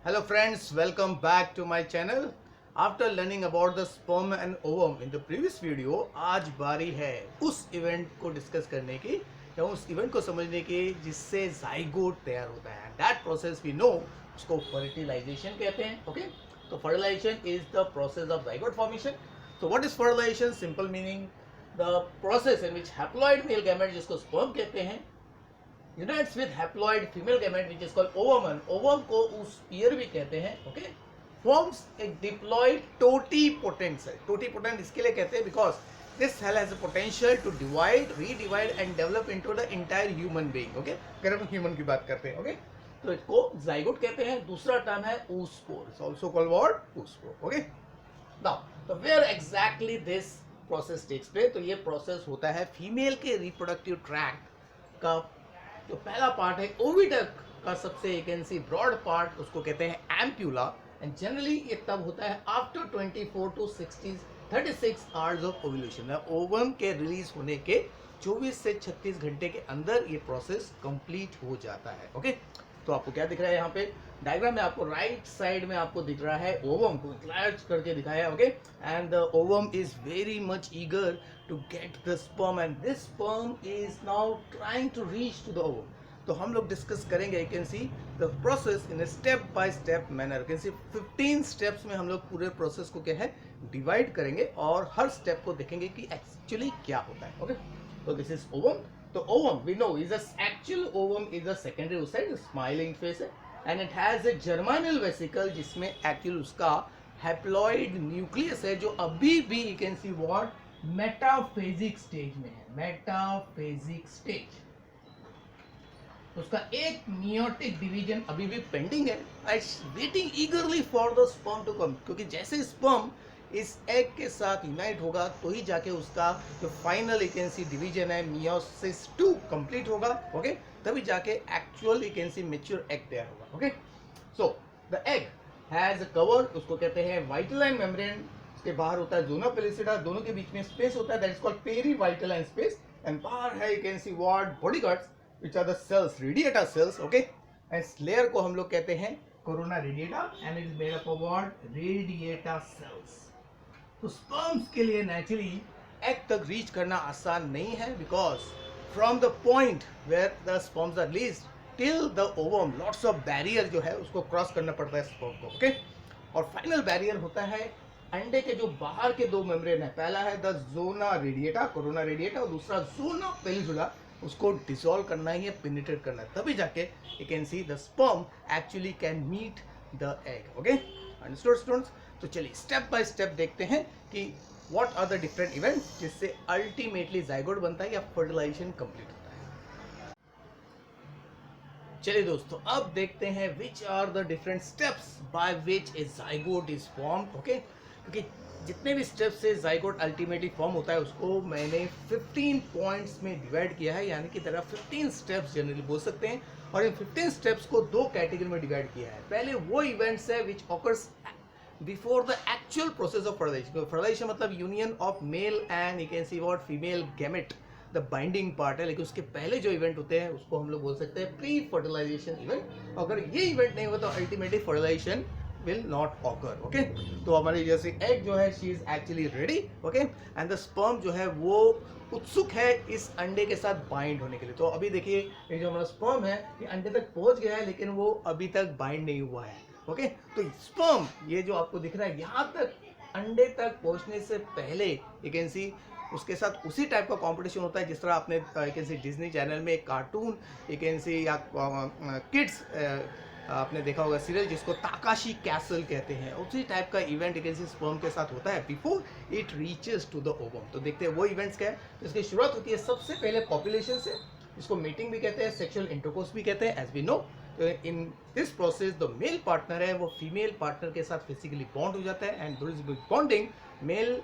Hello friends, welcome back to my channel. After learning about the sperm and ovum in the previous video, आज बारी है उस event को discuss करने की या उस इवेंट को समझने की जिससे जाइगोट तैयार होता है. दैट प्रोसेस वी नो, उसको फर्टिलाइजेशन कहते हैं. ओके, तो fertilization is the process of zygote formation. तो what is fertilization? Simple meaning, the process in which haploid male gamete, जिसको स्पर्म कहते हैं, unites with haploid female gamete which is called ovum. ovum को उस year भी कहते हैं. Okay, forms a diploid totipotent cell. totipotent इसके लिए कहते हैं because this cell has a potential to divide, redivide and develop into the entire human being. Okay, अगर हम ह्यूमन की बात करते हैं, ओके, तो इसको जाइगोट कहते हैं. दूसरा टर्म है oospore, it's also called what? oospore. Okay, now तो where exactly this process takes place? तो ये प्रोसेस होता है फीमेल के रिप्रोडक्टिव ट्रैक्ट का जो पहला पार्ट है ओविडक्ट का, सबसे you can see broad part, उसको कहते हैं एम्प्यूला. एंड जनरली ये तब होता है after 24 to 36 hours of ovulation. Ovum के रिलीज होने के 24 से 36 घंटे के अंदर ये प्रोसेस कंप्लीट हो जाता है. ओके, तो आपको क्या दिख रहा है यहाँ पे डायग्राम में? आपको राइट साइड में आपको दिख रहा है ओवम को क्लैच करके दिखाया. Okay, and the ovum is very much eager to get the sperm and this sperm is now trying to reach to the ovum. तो हम लोग डिस्कस करेंगे, you can see the process in a step by step manner. you can see 15 steps में हम लोग पूरे process को क्या है डिवाइड करेंगे और हर स्टेप को देखेंगे कि एक्चुअली क्या होता है. ओके, तो दिस इज ओवम. तो ovum we know is actual ovum is a secondary oocyte, smiling face है, and it has a germinal vesicle जिसमें एक्चुअल उसका हैप्लॉइड न्यूक्लियस है जो अभी भी you can see what metaphasic stage में है. मेटाफेजिक स्टेज, उसका एक मियोटिक डिवीजन अभी भी पेंडिंग है. I waiting eagerly for the sperm to come, क्योंकि जैसे स्पर्म इस एग के साथ यूनाइट होगा तो ही जाके उसका जो final you can C division है मियोसिस 2 कंप्लीट होगा. ओके, तभी जाके actual you can C mature egg तैयार होगा. Okay, so the egg has a cover, उसको कहते हैं वाइटलाइन मेम्ब्रेन. के बाहर होता है जोना पेलिसिडा, दोनों के बीच में स्पेस होता है, that is called perivitelline space. And बाहर है you can see what bodyguards which are the cells, radiata cells. Okay, and layer को हम लोग कहते हैं corona radiata and it is made up of what? Radiata cells. तो sperms के लिए नेचुरली एग तक रीच करना आसान नहीं है because from the point where the sperms are released till the ovum lots of barrier जो है उसको क्रॉस करना पड़ता है स्पर्म को. ओके, और फाइनल बैरियर होता है अंडे के जो बाहर के दो मेम्ब्रेन है. पहला है the zona radiata, corona radiata, और दूसरा जोना पेलिजुला. उसको डिसॉल्व करना है, पेनिट्रेट करना है, तभी जाके you can see the sperm actually can meet the egg. Okay, understood students? तो चलिए स्टेप बाय स्टेप देखते हैं कि what are the different events जिससे अल्टीमेटली जाइगोट बनता है या फर्टिलाइजेशन कंप्लीट होता है. चलिए दोस्तों, अब देखते हैं which are the different steps by which a zygote is formed. Okay, क्योंकि जितने भी स्टेप्स से जाइगोट अल्टीमेटली फॉर्म होता है उसको मैंने 15 पॉइंट्स में डिवाइड किया है, यानी कि तरह 15 स्टेप्स जनरली बोल सकते हैं. और इन 15 स्टेप्स को दो कैटेगरी में डिवाइड किया है. पहले वो इवेंट्स है which occurs before the actual process of fertilisation. Fertilisation मतलब union of male and you can see what female gamete, the binding part है. लेकिन उसके पहले जो इवेंट होते हैं उसको हम लोग बोल सकते हैं प्री फर्टिलाइजेशन इवेंट. अगर ये इवेंट नहीं हुआ तो ultimately fertilization will not occur. okay, तो हमारी जैसे एग जो है she is actually ready. okay, and the sperm जो है वो उत्सुक है इस अंडे के साथ बाइंड होने के लिए. तो अभी देखिए ये जो हमारा स्पर्म है ये अंडे तक पहुंच गया है लेकिन वो अभी तक बाइंड नहीं हुआ है. ओके, तो स्पर्म ये जो आपको दिख रहा है यहाँ तक अंडे तक पहुंचने से पहले यू कैन सी उसके साथ उसी टाइप का कंपटीशन होता है जिस तरह आपने you can C Disney channel में एक कार्टून यू कैन सी या किड्स आपने देखा होगा सीरियल जिसको ताकाशी कैसल कहते हैं. उसी टाइप का इवेंट इसी स्पर्म के साथ होता है before it reaches to the ovum. तो देखते हैं वो इवेंट्स क्या है. तो इसकी शुरुआत होती है सबसे पहले पॉपुलेशन से, इसको मीटिंग भी कहते हैं, सेक्सुअल इंटरकोर्स भी कहते हैं एज वी नो. तो in this process the male partner है वो फीमेल पार्टनर के साथ फिजिकली बॉन्ड हो जाता है and this bonding male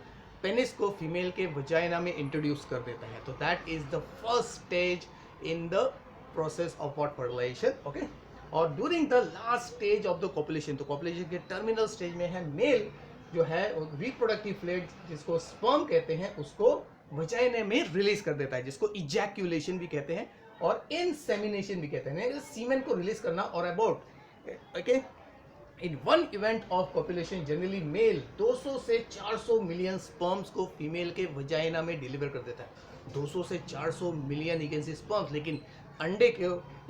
penis को फीमेल के वजाइना में इंट्रोड्यूस कर देता है. तो that is the first stage in the process of what fertilisation. Okay, और during the last stage of the copulation, तो कॉपुलेशन के टर्मिनल स्टेज में है मेल जो है रिप्रोडक्टिव फ्लूइड जिसको स्पर्म कहते हैं उसको वजाइना में रिलीज कर देता है, जिसको इजैक्यूलेशन भी कहते हैं और इंसेमिनेशन भी कहते हैं, सीमेन को रिलीज करना और about okay in one event of population generally male 200 से 400 मिलियन स्पर्म्स को फीमेल के वजाइना में डिलीवर कर देता है। 200 से 400 मिलियन इकेंसी स्पर्म्स, लेकिन अंडे के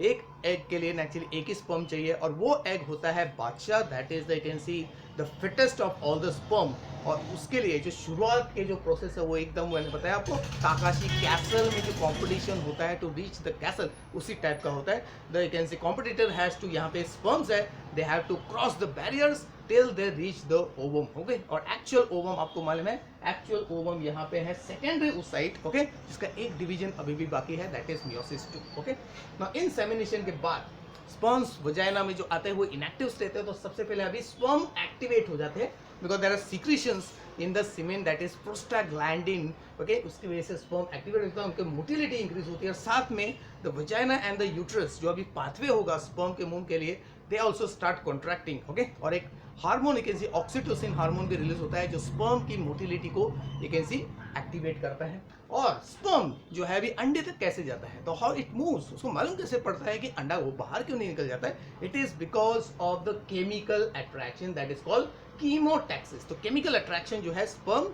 एक एग के लिए एक्चुअली एक ही स्पर्म चाहिए और वो एग होता है बादशाह, दैट इज द इकेंसी the fittest of all the sperm. और उसके लिए जो शुरुआत के जो प्रोसेस है वो एकदम मैंने बताया आपको ताकाशी कैसल में जो कंपटीशन होता है टू रीच द कैसल, उसी टाइप का होता है। The can say competitor has to, यहाँ पे स्पर्म्स है, they have to cross the barriers till they reach the ovum. Okay, और एक्चुअल ओवम आपको मालूम है, एक्चुअल ओवम यहाँ पे है सेकेंडरी ओसाइट, ओके, जिसका एक डिवीजन अभी भी बाकी है, that is meiosis 2। Okay, now insemination के बाद स्पर्म्स वजाइना में जो आते हैं वो इनएक्टिव रहते हैं, तो सबसे पहले अभी स्पर्म एक्टिवेट हो जाते हैं because there are secretions in the semen that is prostaglandin. Okay, उसकी वजह से स्पर्म एक्टिवेट होता है, उनकी मोटिलिटी इंक्रीज होती है, और साथ में the vagina and the uterus जो अभी पाथवे होगा स्पर्म के मुंह के लिए, they also start contracting. Okay, और एक हार्मोन एक ऐसी ऑक्सीटोसिन हार्मोन भी रिलीज होता है जो स्पर्म की मोटिलिटी को एक ऐसी एक्टिवेट करता है। और स्पर्म जो है अभी अंडे तक कैसे जाता है, तो हाउ इट मूव्स, उसको मालूम कैसे पड़ता है कि अंडा वो बाहर क्यों नहीं निकल जाता है? It is because of the chemical attraction that is called chemotaxis. तो केमिकल अट्रैक्शन जो है स्पर्म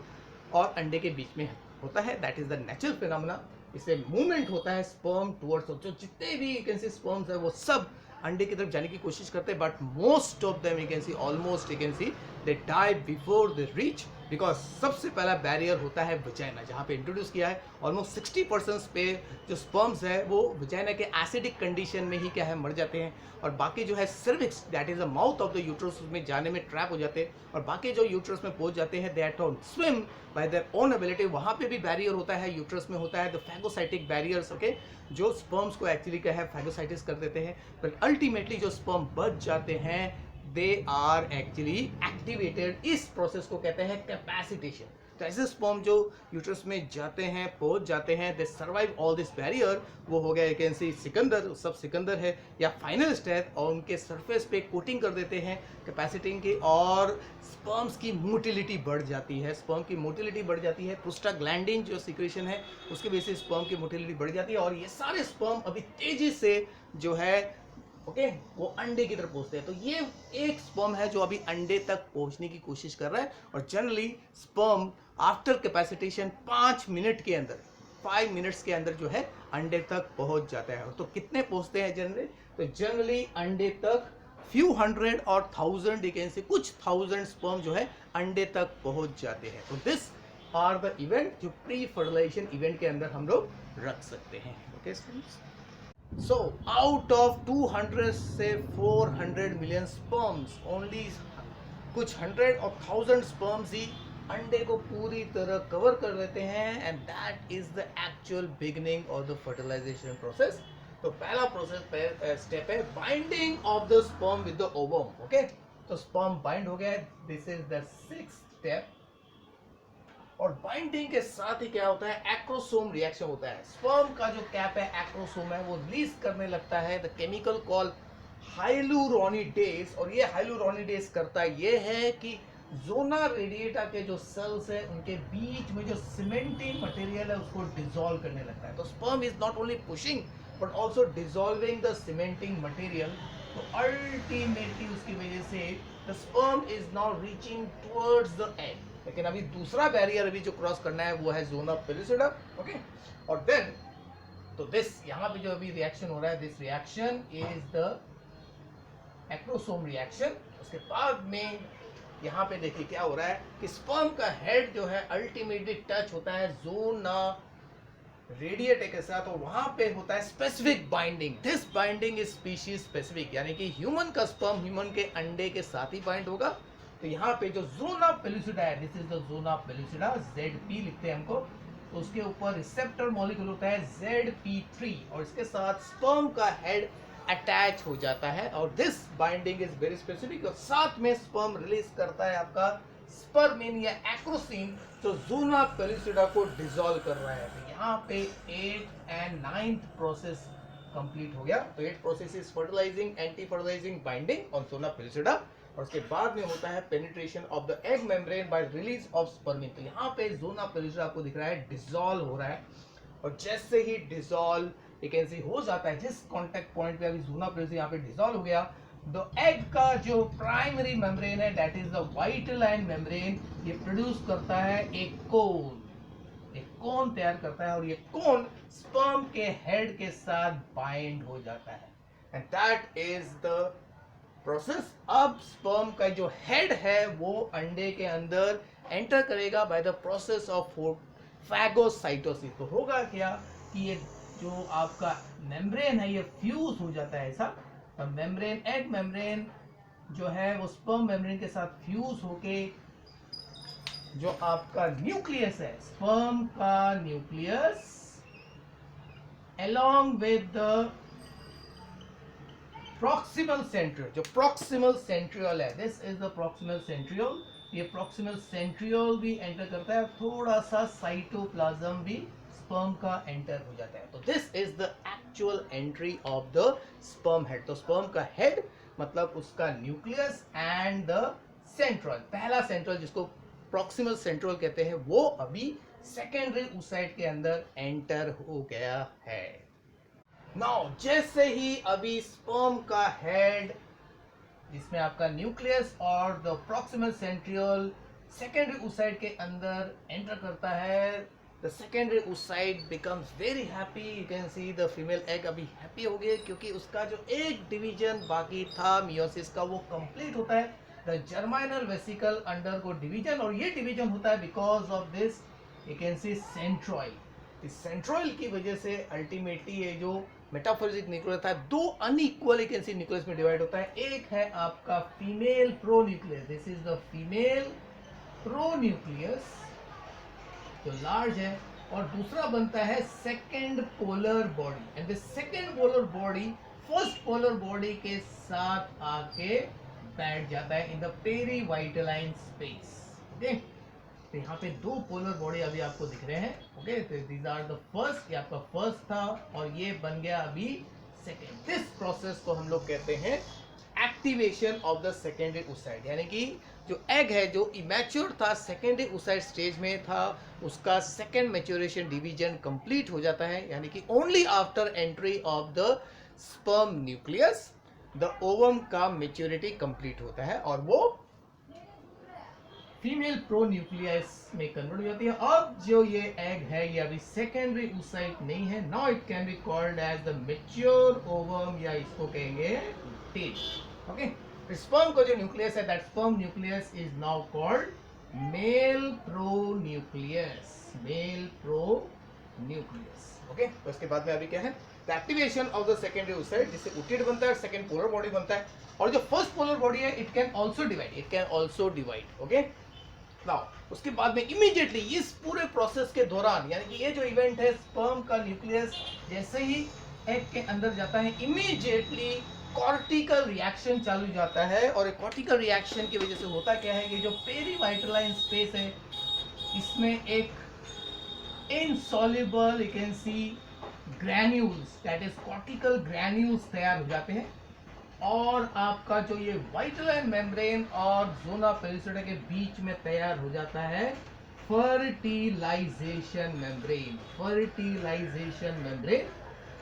और अंडे के बीच में होता है, that is the natural phenomena. इससे मूवमेंट होता है स्पर्म टुवर्ड्स, जो जितने भी यू कैन सी स्पर्म्स है वो सब अंडे की तरफ जाने की कोशिश करते हैं, but most of them you can see, almost you can see, they die before they reach, because सबसे पहला बैरियर होता है वजाइना, जहाँ पे इंट्रोड्यूस किया है। ऑलमोस्ट 60% पे जो स्पर्म्स है वो वजाइना के एसिडिक कंडीशन में ही क्या है मर जाते हैं, और बाकी जो है cervix that is the mouth of the uterus में जाने में ट्रैप हो जाते हैं, और बाकी जो यूट्रस में पहुंच जाते हैं they are to swim by their own ability. वहाँ पे भी बैरियर होता है, यूट्रस में होता है द फैगोसाइटिक बैरियर्स, ओके, जो स्पर्म्स को एक्चुअली क्या है फैगोसाइटिस कर देते हैं, बट अल्टीमेटली जो स्पर्म बच जाते हैं दे आर एक्चुअली एक्टिवेटेड। इस प्रोसेस को कहते हैं कैपेसिटेशन। तो ऐसे स्पर्म जो यूट्रस में जाते हैं, पहुंच जाते हैं, दे सर्वाइव ऑल दिस बैरियर, वो हो गया यू कैन सी सिकंदर, सब सिकंदर है या फाइनल स्टेज, और उनके सरफेस पे कोटिंग कर देते हैं कैपेसिटिंग की, और स्पर्म्स की मोटिलिटी बढ़ जाती है। स्पर्म की मोटिलिटी बढ़ जाती है, प्रोस्टाग्लैंडिन जो सिक्रेशन है उसकी वजह से स्पर्म की मोटिलिटी बढ़ जाती है, और ये सारे स्पर्म अभी तेजी से जो है ओके वो अंडे की तरफ पहुंचते हैं। तो ये एक स्पर्म है जो अभी अंडे तक पहुंचने की कोशिश कर रहा है, और generally sperm after capacitation 5 minute के अंदर, 5 मिनट्स के अंदर जो है अंडे तक पहुंच जाता है। तो कितने पहुंचते हैं जनरली? तो जनरली अंडे तक फ्यू हंड्रेड और 1000 डिकेन से कुछ 1000 स्पर्म जो है अंडे तक पहुंच जाते हैं। तो दिस आर द इवेंट जो प्री फर्टिलाइजेशन इवेंट के अंदर हम लोग रख सकते हैं। Okay students, so out of 200 से 400 मिलियन स्पर्म्स, ओनली कुछ 100 और 1000 स्पर्म्स ही अंडे को पूरी तरह कवर कर लेते हैं, and that is the actual beginning of the fertilization process. तो पहला प्रोसेस स्टेप है binding of the sperm with the ovum. Okay, तो स्पर्म बाइंड हो गया, this is the 6th step. और बाइंडिंग के साथ ही क्या होता है, एक्रोसोम रिएक्शन होता है। स्पर्म का जो कैप है एक्रोसोम है वो रिलीज करने लगता है द केमिकल कॉल हाइलुरोनिडेज, और ये हाइलुरोनिडेज करता ये है कि जोना रेडिएटा के जो सेल्स है उनके बीच में जो सीमेंटिंग मटेरियल है उसको डिसॉल्व करने लगता है। तो sperm is not only pushing but also dissolving the cementing material. तो अल्टीमेटली उसकी वजह से the sperm is now reaching towards the egg. लेकिन अभी दूसरा बैरियर अभी जो क्रॉस करना है वो है जोना पेलिसिडा। ओके, और देन तो दिस यहाँ पे जो अभी रिएक्शन हो रहा है, this reaction is the acrosome reaction. उसके बाद में यहाँ पे देखिए क्या हो रहा है कि स्पर्म का हेड जो है अल्टीमेटली टच होता है जोना रेडिएटे के साथ, और वहां पे होता है specific binding. This binding is species specific, यानी कि ह्यूमन का स्पर्म ह्यूमन के अंडे के साथ ही बाइंड होगा। तो यहाँ पे जो जोना पेलिसिडा है, this is the zona pellucida, ZP लिखते हैं हमको, तो उसके ऊपर रिसेप्टर मॉलिक्यूल होता है ZP3, और इसके साथ स्पर्म का हेड अटैच हो जाता है, और this binding is very specific. और साथ में स्पर्म रिलीज करता है आपका स्पर्मिन या एक्रोसिन, तो जोना पेलिसिडा को डिसॉल्व कर रहा है। तो यहाँ पे 8th and 9th process complete हो गया। तो 8th process is fertilizing, anti fertilizing binding on zona pellucida, और उसके बाद में होता है penetration of the egg membrane by release of spermin. तो यहाँ पे जोना पेलिसिडा आपको दिख रहा है डिसॉल्व हो रहा है, और जैसे ही डिसॉल्व यू कैन सी हो जाता है, जिस कांटेक्ट पॉइंट पे अभी जोना पेलिसिडा यहाँ पे डिसॉल्व हो गया, द एग का जो प्राइमरी मेम्ब्रेन है दैट इज द वाइटलाइन मेम्ब्रेन, ये प्रोड्यूस करता है एक कोन तैयार करता है और ये कोन स्पर्म के हेड के साथ बाइंड हो जाता है and that is the process. अब स्पर्म का जो हेड है वो अंडे के अंदर एंटर करेगा by the process of phagocytosis. तो होगा क्या कि ये जो आपका मेम्ब्रेन है ये फ्यूज हो जाता है ऐसा, और मेम्ब्रेन एग मेम्ब्रेन जो है वो स्पर्म मेम्ब्रेन के साथ फ्यूज होके जो आपका न्यूक्लियस है स्पर्म का nucleus along with the proximal centriole, जो proximal centriole है, this is the proximal centriole, ये proximal centriole भी एंटर करता है, थोड़ा सा साइटोप्लाज्म भी स्पर्म का एंटर हो जाता है। तो this is the actual entry of the sperm head. तो स्पर्म का हेड मतलब उसका न्यूक्लियस एंड द सेंट्रल, पहला सेंट्रल जिसको प्रॉक्सिमल सेंट्रल कहते हैं, वो अभी सेकेंडरी oocyte के अंदर एंटर हो गया है। नाउ जैसे ही अभी स्पर्म का हेड जिसमें आपका न्यूक्लियस और the proximal centriole secondary oocyte के अंदर एंटर करता है, the secondary oocyte becomes very happy. You can see the female egg अभी हैप्पी हो गई क्योंकि उसका जो एक डिवीजन बाकी था मियोसिस का वो कंप्लीट होता है। The germinal vesicle undergo division, और ये डिवीजन होता है because of this you can see centriole. इस सेंट्रॉइल की वजह से अल्टीमेटली ये जो मेटाफोरिक न्यूक्लियस था दो unequal you can C nucleus में डिवाइड होता है। एक है आपका female pro nucleus, this is the female pro nucleus जो लार्ज है, और दूसरा बनता है second polar body and the second polar body first polar body के साथ आके बैठ जाता है इन द पेरीवाइटलाइन स्पेस। ओके, तो यहाँ पे दो पोलर बॉडी अभी आपको दिख रहे हैं। ओके, तो दीज आर द फर्स्ट, ये आपका फर्स्ट था और ये बन गया अभी सेकेंड। दिस प्रोसेस को हम लोग कहते हैं activation of the secondary oocyte, यानी कि जो एग है जो इमेच्योर था सेकेंडरी oocyte स्टेज में था, उसका सेकेंड मैच्योरेशन डिवीजन कंप्लीट हो जाता है, यानी कि only after entry of the sperm nucleus the ovum का मैच्योरिटी कंप्लीट होता है और वो फीमेल प्रो न्यूक्लियस में कन्वर्ट हो जाती है। अब जो ये एग है ये अभी सेकेंडरी oocyte नहीं है, now it can be called as the mature ovum या इसको कहेंगे टेल। ओके, स्पर्म का जो न्यूक्लियस है that sperm nucleus is now called male pro nucleus, mail pro nucleus. Okay, तो इसके बाद में अभी क्या है the activation of the secondary oocyte जिससे oocyte बनता है, सेकेंड पोलर बॉडी बनता है, और जो फर्स्ट पोलर बॉडी है it can also divide, okay. Now उसके बाद में इमीडिएटली इस पूरे प्रोसेस के दौरान, यानी कि ये जो इवेंट है स्पर्म का न्यूक्लियस जैसे ही एग के अंदर जाता है इमीडिएटली कॉर्टिकल रिएक्शन चालू हो जाता है, और कॉर्टिकल रिएक्शन की वजह से होता क्या है कि जो पेरीवाइटलाइन स्पेस है इसमें एक insoluble you can C granules that is cortical granules तैयार हो जाते हैं, और आपका जो ये वाइटलाइन मेम्ब्रेन और जोना पेलिसोडा के बीच में तैयार हो जाता है फर्टिलाइजेशन मेम्ब्रेन,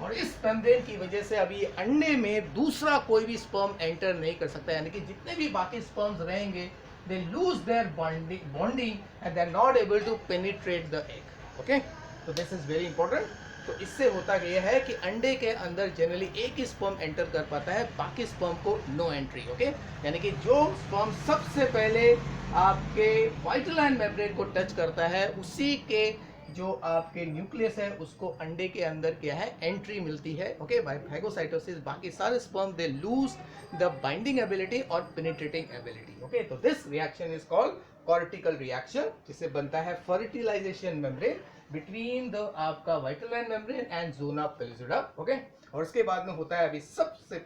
और इस मेम्ब्रेन की वजह से अभी अंडे में दूसरा कोई भी स्पर्म एंटर नहीं कर सकता, यानी कि जितने भी बाकी स्पर्म्स रहेंगे they lose their bonding and they are not able to penetrate the egg. Okay, तो दिस इज वेरी इंपॉर्टेंट। तो इससे होता यह है कि अंडे के अंदर जनरली एक ही स्पर्म एंटर कर पाता है, बाकी स्पर्म को नो एंट्री। ओके, यानी कि जो स्पर्म सबसे पहले आपके वाइटलाइन मेम्ब्रेन को टच करता है उसी के जो आपके न्यूक्लियस है उसको अंडे के अंदर क्या है एंट्री मिलती है। ओके, बाय फैगोसाइटोसिस बाकी सारे sperm they lose the binding ability और पेनिट्रेटिंग एबिलिटी। ओके, तो this reaction is called cortical reaction, जिससे बनता है फर्टिलाइजेशन मेम्ब्रेन बिटवीन द आपका वाइटलाइन मेम्ब्रेन एंड जोना पेलिसोडा। ओके, और उसके बाद में होता है अभी सबसे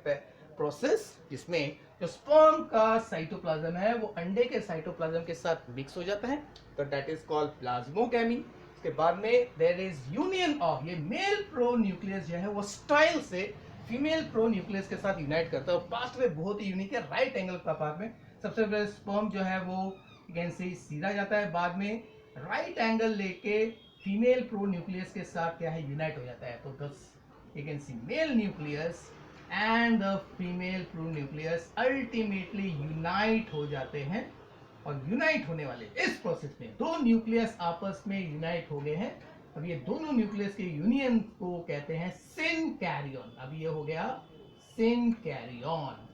प्रोसेस जिसमें जो स्पर्म का साइटोप्लाज्म है वो अंडे के साइटोप्लाज्म के साथ मिक्स हो जाता है, तो दैट इज कॉल्ड प्लाज्मोगैमी। उसके बाद में देयर इज यूनियन ऑफ ये मेल प्रो न्यूक्लियस जो है वो स्टाइल से फीमेल प्रो न्यूक्लियस के साथ यूनाइट करता है, पास्ट में बहुत ही यूनिक है, राइट एंगल का पार्ट में सबसे पहले स्पर्म जो है वो कैन से सीधा जाता है, बाद में राइट एंगल लेके फीमेल प्रो न्यूक्लियस के साथ क्या है यूनाइट हो जाता है। तो दस you can C mail nucleus and the female भ्रूण न्यूक्लियस अल्टीमेटली यूनाइट हो जाते हैं। और यूनाइट होने वाले इस प्रोसेस में दो न्यूक्लियस आपस में यूनाइट हो गए हैं। अब ये दोनों न्यूक्लियस के यूनियन को कहते हैं सिनकैरियन। अब ये हो गया सिनकैरियन।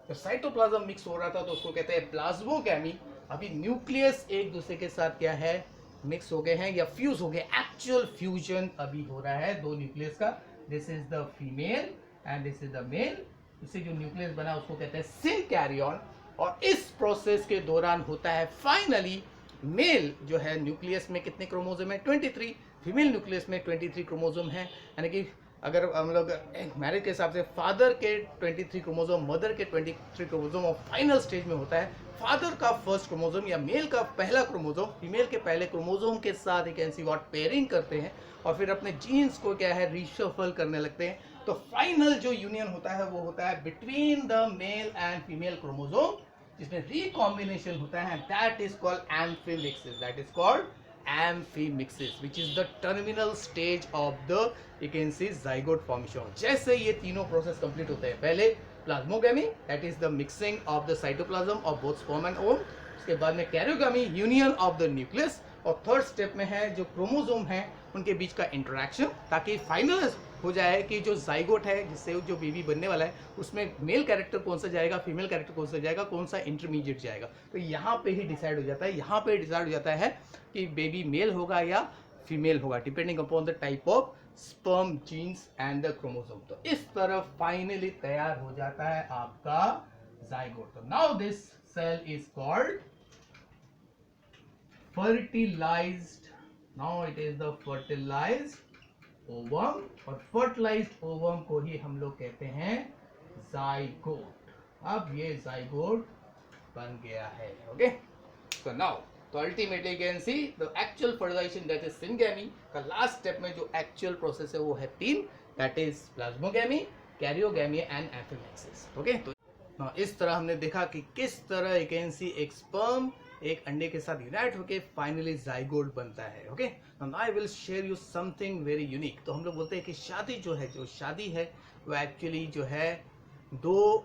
तो साइटोप्लाज्म मिक्स हो रहा था तो उसको कहते हैं प्लाज्मोगैमी। अभी न्यूक्लियस एक दूसरे के साथ क्या है, मिक्स हो गए हैं या फ्यूज हो गए। एक्चुअल फ्यूजन अभी हो रहा है दो न्यूक्लियस का। This is the female and this is the male. इससे जो न्यूक्लियस बना उसको कहते हैं सिनकैरियन। और इस प्रोसेस के दौरान होता है फाइनली मेल जो है न्यूक्लियस में कितने क्रोमोसोम है, 23। फीमेल न्यूक्लियस में 23 क्रोमोसोम है। यानी कि अगर हम लोग मैरिज के हिसाब से फादर के 23 क्रोमोसोम, मदर के 23 क्रोमोसोम और फाइनल स्टेज में होता है फादर का फर्स्ट क्रोमोसोम या मेल का पहला क्रोमोसोम फीमेल के पहले क्रोमोसोम के साथ एक एनसी वॉट पेयरिंग करते हैं और फिर अपने जीन्स को क्या है रीशफल करने लगते हैं। तो फाइनल जो यूनियन होता है वो होता है between the male and female chromosome, जिसमें रिकॉम्बिनेशन होता है। That is called amphimixis. That is called amphimixis which is the terminal stage of the you can see zygote formation। जैसे ये तीनों प्रोसेस कंप्लीट होते हैं, पहले plasmogamy that is the mixing of the cytoplasm of both sperm and ovum, उसके बाद में karyogamy union of the nucleus, और थर्ड स्टेप में है जो क्रोमोसोम है उनके बीच का इंटरेक्शन, ताकि फाइनल हो जाए कि जो जाइगोट है जिससे जो बेबी बनने वाला है उसमें मेल कैरेक्टर कौन सा जाएगा, फीमेल कैरेक्टर कौन सा जाएगा, कौन सा इंटरमीडिएट जाएगा। तो यहाँ पे ही डिसाइड हो जाता है, यहाँ पे डिसाइड हो जाता है कि बेबी मेल होगा या फीमेल होगा, depending upon the type of sperm genes and the chromosome. तो इस तरह फाइनली तैयार हो जाता है आपका जाइगोट। तो now this cell is called fertilized। now it is the fertilized ovum, और fertilized ovum को ही हम लोग कहते हैं जाइगोट। अब ये जाइगोट बन गया है। ओके, so now तो ultimately can see the actual fertilization that is syngamy का लास्ट स्टेप में जो एक्चुअल प्रोसेस है वो है 3, that is plasmogamy, karyogamy and amphimixis. Okay, तो इस तरह हमने देखा कि किस तरह एक कैन एक स्पर्म एक अंडे के साथ यूनाइट होके फाइनली जाइगोट बनता है। Okay, I will share you something very unique. तो हम लोग बोलते हैं कि शादी जो है, जो शादी है वो एक्चुअली जो है दो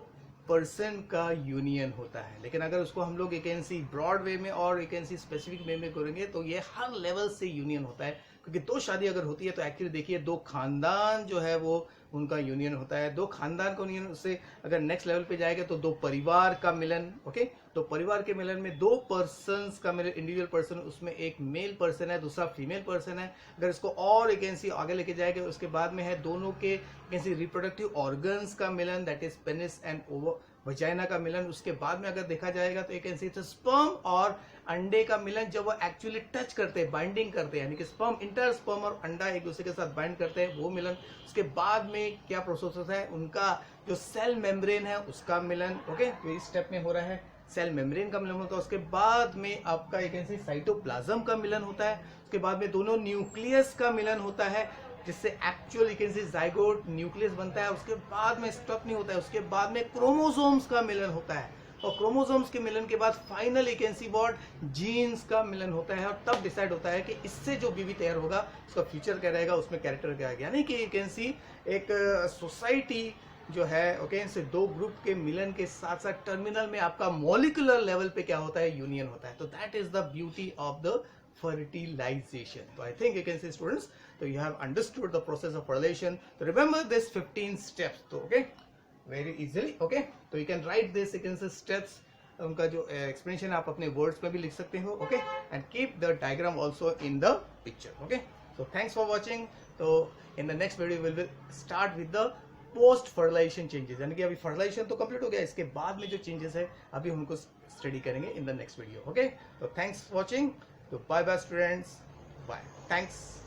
पर्सन का यूनियन होता है, लेकिन अगर उसको हम लोग एक ब्रॉड वे में और एक स्पेसिफिक वे में करेंगे तो ये हर लेवल से यूनियन होता है। क्योंकि दो शादी अगर होती है तो एक्चुअली देखिए दो खानदान जो है वो उनका यूनियन होता है। दो खानदान का यूनियन से अगर नेक्स्ट लेवल पे जाएगा तो दो परिवार का मिलन। ओके, तो परिवार के मिलन में दो पर्सन्स का मिलन, इंडिविजुअल पर्सन, उसमें एक मेल पर्सन है दूसरा फीमेल पर्सन है। अगर इसको और एक आगे लेके जाएगा उसके बाद में है दोनों के रिप्रोडक्टिव ऑर्गन्स का मिलन, that is penis and over vagina का मिलन। उसके बाद में अगर देखा जाएगा तो एक स्पर्म और अंडे का मिलन, जब वो एक्चुअली टच करते हैं, बाइंडिंग करते हैं, यानी कि स्पर्म इंटर स्पर्म और अंडा एक दूसरे के साथ बाइंड करते हैं, वो मिलन। उसके बाद में क्या प्रोसेस होता है, उनका जो सेल मेम्ब्रेन है उसका मिलन। ओके, तो इस स्टेप में हो रहा है सेल मेम्ब्रेन का मिलन होता है। उसके बाद में आपका एक साइटोप्लाज्म का मिलन होता है। उसके बाद में दोनों न्यूक्लियस का मिलन होता है, जिससे एक्चुअल जाइगोट न्यूक्लियस बनता है। उसके बाद में स्टॉप नहीं होता है, उसके बाद में क्रोमोसोम्स का मिलन होता है, और क्रोमोसोम्स के मिलन के बाद फाइनल जीन्स का मिलन होता है। और तब डिसाइड होता है कि इससे जो बेबी तैयार होगा उसका फ्यूचर क्या रहेगा, उसमें कैरेक्टर क्या आएगा। यानी कि एक सोसाइटी जो है ओके से दो ग्रुप के मिलन के साथ साथ टर्मिनल में आपका मॉलिक्यूलर लेवल पे क्या होता है, यूनियन होता है। तो that is the beauty of the fertilization। So I think you can see students, so you have understood the process of fertilization. So remember this 15 steps, so okay, very easily। okay, so you can write this, you can see steps, उनका जो explanation आप अपने words में भी लिख सकते हो। okay, and keep the diagram also in the picture। okay, so thanks for watching। so in the next video we will start with the post fertilization changes, यानी कि अभी फर्टिलाइजेशन तो कंप्लीट हो गया, इसके बाद में जो चेंजेस है अभी उनको स्टडी करेंगे in the next video. Okay, तो थैंक्स फॉर वॉचिंग। तो bye bye students, bye, thanks.